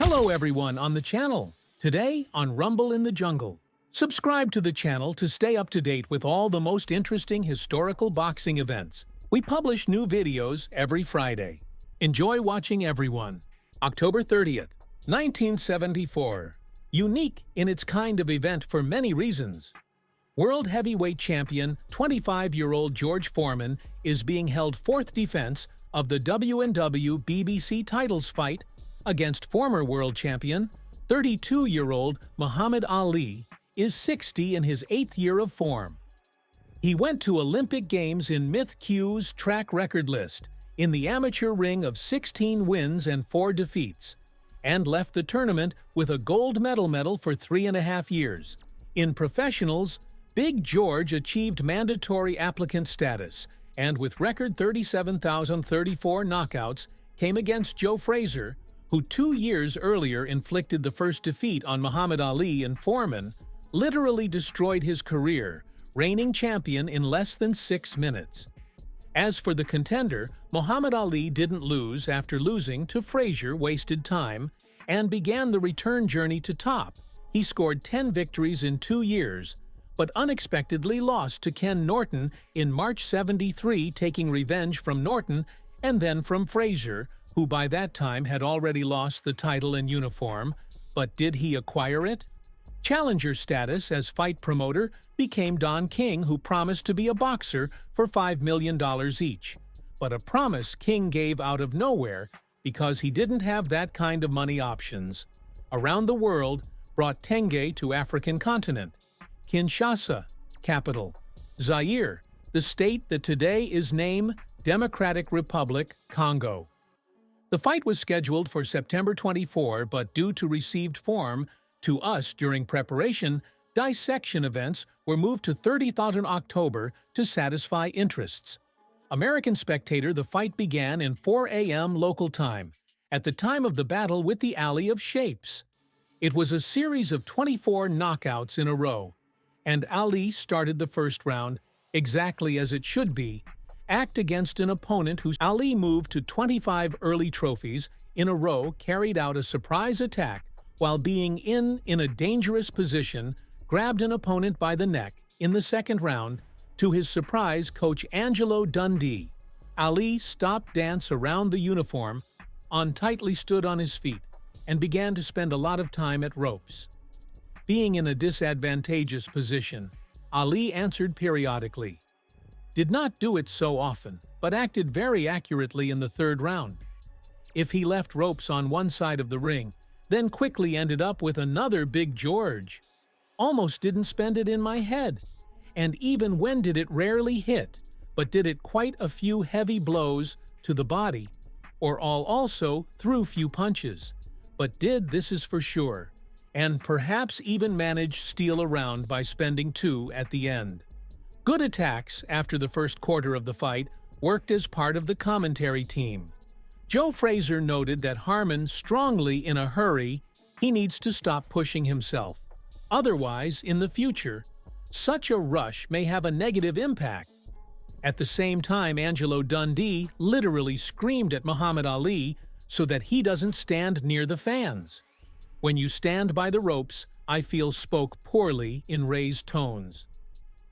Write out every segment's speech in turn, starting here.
Hello everyone on the channel. Today on Rumble in the Jungle. Subscribe to the channel to stay up to date with all the most interesting historical boxing events. We publish new videos every Friday. Enjoy watching everyone. October 30th, 1974. Unique in its kind of event for many reasons. World heavyweight champion 25-year-old George Foreman is being held fourth defense of the W&W BBC titles fight against former world champion 32-year-old Muhammad Ali is 60 in his 8th year of form. He went to Olympic Games in Myth Q's track record list in the amateur ring of 16 wins and 4 defeats, and left the tournament with a gold medal for 3.5 years. In professionals, Big George achieved mandatory applicant status and with record 37,034 knockouts came against Joe Frazier, who 2 years earlier inflicted the first defeat on Muhammad Ali, and Foreman literally destroyed his career, reigning champion in less than 6 minutes. As for the contender, Muhammad Ali didn't lose after losing to Frazier wasted time and began the return journey to top. He scored 10 victories in 2 years, but unexpectedly lost to Ken Norton in March '73, taking revenge from Norton and then from Frazier, who by that time had already lost the title in uniform. But did he acquire it? Challenger status as fight promoter became Don King, who promised to be a boxer for $5 million each. But a promise King gave out of nowhere because he didn't have that kind of money options. Around the World brought Tenge to African continent. Kinshasa, capital. Zaire, the state that today is named Democratic Republic, Congo. The fight was scheduled for September 24, but due to received form to us during preparation, dissection events were moved to 30th October to satisfy interests. American Spectator, the fight began in 4 a.m. local time, at the time of the battle with the Alley of Shapes. It was a series of 24 knockouts in a row, and Ali started the first round, exactly as it should be, act against an opponent who Ali moved to 25 early trophies in a row, carried out a surprise attack while being in a dangerous position, grabbed an opponent by the neck in the second round. To his surprise, coach Angelo Dundee, Ali stopped dance around the uniform, tightly stood on his feet, and began to spend a lot of time at ropes. Being in a disadvantageous position, Ali answered periodically. Did not do it so often, but acted very accurately in the third round. If he left ropes on one side of the ring, then quickly ended up with another Big George. Almost didn't spend it in my head. And even when did it rarely hit, but did it quite a few heavy blows to the body, or all also threw few punches. But did, this is for sure, and perhaps even managed steal a round by spending 2 at the end. Good attacks after the first quarter of the fight worked as part of the commentary team. Joe Frazier noted that Harmon strongly in a hurry, he needs to stop pushing himself. Otherwise, in the future, such a rush may have a negative impact. At the same time, Angelo Dundee literally screamed at Muhammad Ali so that he doesn't stand near the fans. When you stand by the ropes, I feel spoke poorly in raised tones.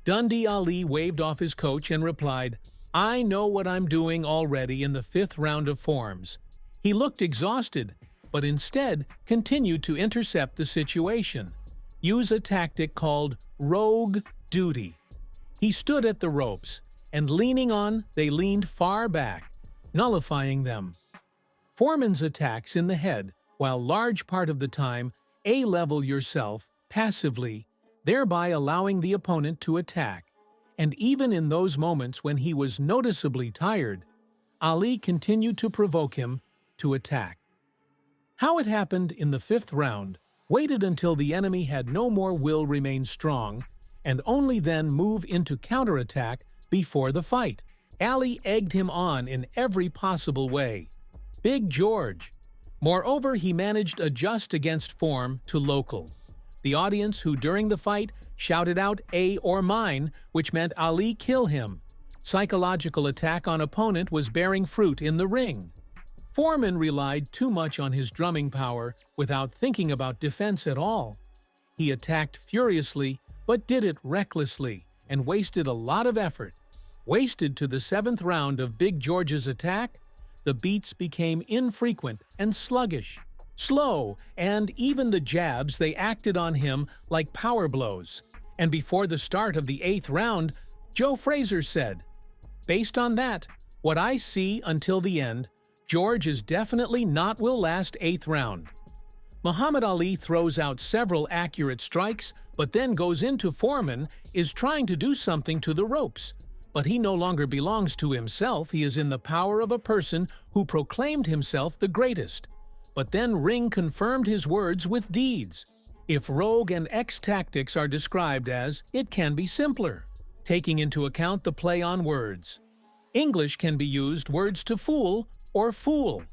Dundee Ali waved off his coach and replied, I know what I'm doing already in the 5th round of forms. He looked exhausted, but instead continued to intercept the situation. Use a tactic called rogue duty. He stood at the ropes, and leaning on, they leaned far back, nullifying them. Foreman's attacks in the head, while large part of the time, A-level yourself passively, thereby allowing the opponent to attack. And even in those moments when he was noticeably tired, Ali continued to provoke him to attack. How it happened in the 5th round, waited until the enemy had no more will remain strong, and only then move into counterattack before the fight. Ali egged him on in every possible way. Big George. Moreover, he managed adjust against form to local. The audience, who during the fight shouted out "A or mine," which meant Ali kill him. Psychological attack on opponent was bearing fruit in the ring. Foreman relied too much on his drumming power without thinking about defense at all. He attacked furiously, but did it recklessly and wasted a lot of effort. Wasted to the 7th round of Big George's attack, the beats became infrequent and sluggish, slow, and even the jabs they acted on him like power blows. And before the start of the 8th round, Joe Frazier said, "Based on that, what I see until the end, George is definitely not will last 8th round." Muhammad Ali throws out several accurate strikes, but then goes into Foreman, is trying to do something to the ropes. But he no longer belongs to himself, he is in the power of a person who proclaimed himself the greatest. But then Ring confirmed his words with deeds. If Rogue and X tactics are described as, it can be simpler, taking into account the play on words. English can be used words to fool or fool.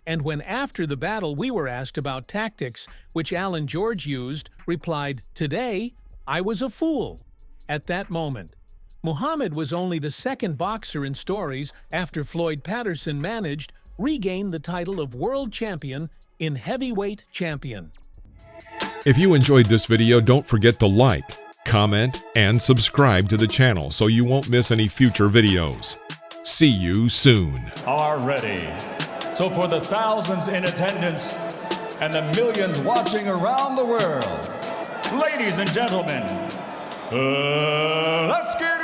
And when after the battle we were asked about tactics which Alan George used, replied, "Today, I was a fool." At that moment, Muhammad was only the 2nd boxer in stories after Floyd Patterson managed regain the title of world champion in heavyweight champion. If you enjoyed this video, don't forget to like, comment, and subscribe to the channel so you won't miss any future videos. See you soon. Are ready. So for the thousands in attendance and the millions watching around the world, ladies and gentlemen, let's get